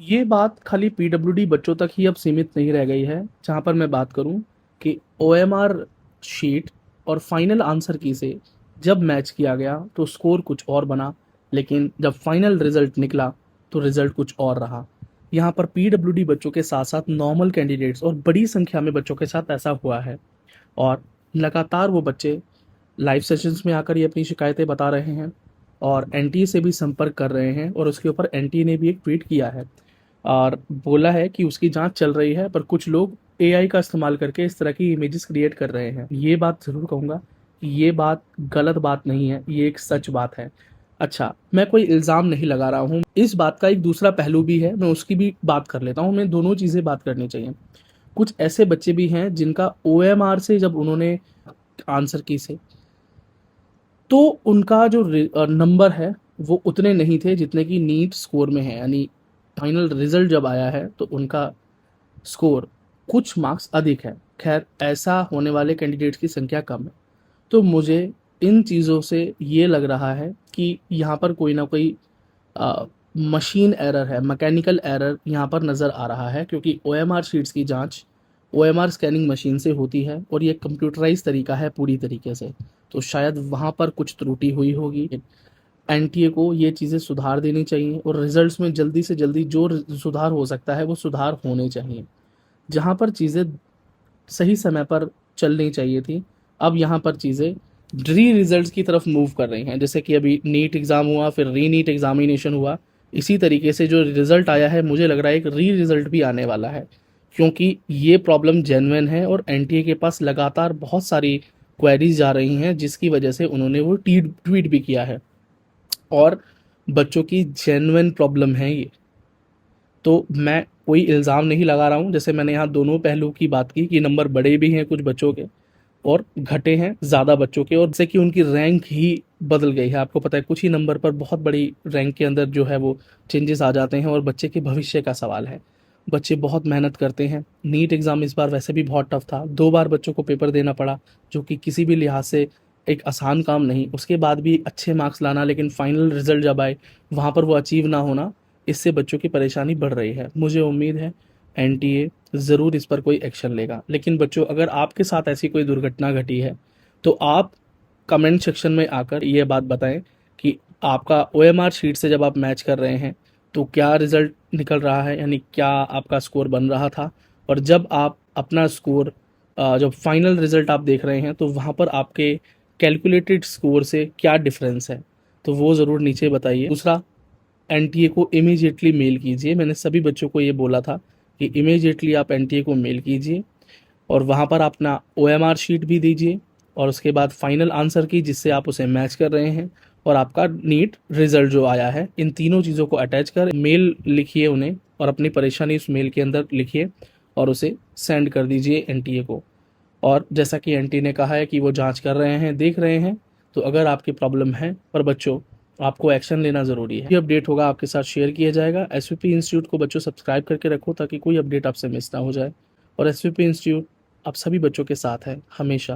ये बात खाली पीडब्ल्यूडी बच्चों तक ही अब सीमित नहीं रह गई है। जहाँ पर मैं बात करूँ कि ओएमआर शीट और फाइनल आंसर की से जब मैच किया गया तो स्कोर कुछ और बना, लेकिन जब फाइनल रिजल्ट निकला तो रिजल्ट कुछ और रहा। यहाँ पर पीडब्ल्यूडी बच्चों के साथ साथ नॉर्मल कैंडिडेट्स और बड़ी संख्या में बच्चों के साथ ऐसा हुआ है। और लगातार वो बच्चे लाइव सेशंस में आकर ये अपनी शिकायतें बता रहे हैं और एनटीए से भी संपर्क कर रहे हैं, और उसके ऊपर एनटीए ने भी एक ट्वीट किया है और बोला है कि उसकी जांच चल रही है, पर कुछ लोग एआई का इस्तेमाल करके इस तरह की इमेजेस क्रिएट कर रहे हैं। ये बात ज़रूर कहूँगा कि ये बात गलत बात नहीं है, ये एक सच बात है। अच्छा, मैं कोई इल्ज़ाम नहीं लगा रहा हूँ। इस बात का एक दूसरा पहलू भी है, मैं उसकी भी बात कर लेता हूँ। मैं दोनों चीज़ें बात करनी चाहिए। कुछ ऐसे बच्चे भी हैं जिनका ओएमआर से जब उन्होंने आंसर की से, तो उनका जो नंबर है वो उतने नहीं थे जितने कि नीट स्कोर में है। यानी फाइनल रिजल्ट जब आया है तो उनका स्कोर कुछ मार्क्स अधिक है। खैर, ऐसा होने वाले कैंडिडेट्स की संख्या कम है। तो मुझे इन चीज़ों से ये लग रहा है कि यहाँ पर कोई ना कोई मशीन एरर है, मैकेनिकल एरर यहाँ पर नज़र आ रहा है, क्योंकि ओएमआर शीट्स की जांच ओएमआर स्कैनिंग मशीन से होती है और ये कंप्यूटराइज तरीका है पूरी तरीके से। तो शायद वहाँ पर कुछ त्रुटि हुई होगी। एनटीए को ये चीज़ें सुधार देनी चाहिए और रिजल्ट्स में जल्दी से जल्दी जो सुधार हो सकता है वो सुधार होने चाहिए। जहाँ पर चीज़ें सही समय पर चलनी चाहिए थी, अब यहाँ पर चीज़ें री रिजल्ट्स की तरफ मूव कर रही हैं। जैसे कि अभी नीट एग्ज़ाम हुआ, फिर री नीट एग्जामिनेशन हुआ, इसी तरीके से जो रिजल्ट आया है मुझे लग रहा है एक री रिजल्ट भी आने वाला है, क्योंकि ये प्रॉब्लम जेन्युइन है और एनटीए के पास लगातार बहुत सारी क्वेरीज जा रही हैं, जिसकी वजह से उन्होंने वो ट्वीट भी किया है। और बच्चों की जेन्युइन प्रॉब्लम है ये। तो मैं कोई इल्ज़ाम नहीं लगा रहा हूँ। जैसे मैंने यहाँ दोनों पहलू की बात की कि नंबर बड़े भी हैं कुछ बच्चों के और घटे हैं ज़्यादा बच्चों के, और जैसे कि उनकी रैंक ही बदल गई है। आपको पता है कुछ ही नंबर पर बहुत बड़ी रैंक के अंदर जो है वो चेंजेस आ जाते हैं, और बच्चे के भविष्य का सवाल है। बच्चे बहुत मेहनत करते हैं। नीट एग्ज़ाम इस बार वैसे भी बहुत टफ था, 2 बार बच्चों को पेपर देना पड़ा, जो कि किसी भी लिहाज से एक आसान काम नहीं। उसके बाद भी अच्छे मार्क्स लाना, लेकिन फाइनल रिजल्ट जब आए वहाँ पर वो अचीव ना होना, इससे बच्चों की परेशानी बढ़ रही है। मुझे उम्मीद है एनटीए ज़रूर इस पर कोई एक्शन लेगा। लेकिन बच्चों, अगर आपके साथ ऐसी कोई दुर्घटना घटी है तो आप कमेंट सेक्शन में आकर ये बात बताएं कि आपका ओएमआर शीट से जब आप मैच कर रहे हैं तो क्या रिज़ल्ट निकल रहा है, यानी क्या आपका स्कोर बन रहा था, और जब आप अपना स्कोर जब फाइनल रिज़ल्ट आप देख रहे हैं तो वहाँ पर आपके कैलकुलेटेड स्कोर से क्या डिफरेंस है, तो वो ज़रूर नीचे बताइए। दूसरा, एनटीए को इमीडिएटली मेल कीजिए। मैंने सभी बच्चों को ये बोला था कि इमीडिएटली आप एनटीए को मेल कीजिए और वहाँ पर अपना ओएमआर शीट भी दीजिए, और उसके बाद फाइनल आंसर की जिससे आप उसे मैच कर रहे हैं, और आपका नीट रिजल्ट जो आया है, इन तीनों चीज़ों को अटैच कर मेल लिखिए उन्हें, और अपनी परेशानी उस मेल के अंदर लिखिए और उसे सेंड कर दीजिए एनटीए को। और जैसा कि एनटी ने कहा है कि वो जांच कर रहे हैं, देख रहे हैं, तो अगर आपकी प्रॉब्लम है, पर बच्चों आपको एक्शन लेना ज़रूरी है। ये अपडेट होगा आपके साथ शेयर किया जाएगा। एसवीपी इंस्टीट्यूट को बच्चों सब्सक्राइब करके रखो ताकि कोई अपडेट आपसे मिस ना हो जाए। और एसवीपी इंस्टीट्यूट आप सभी बच्चों के साथ है हमेशा।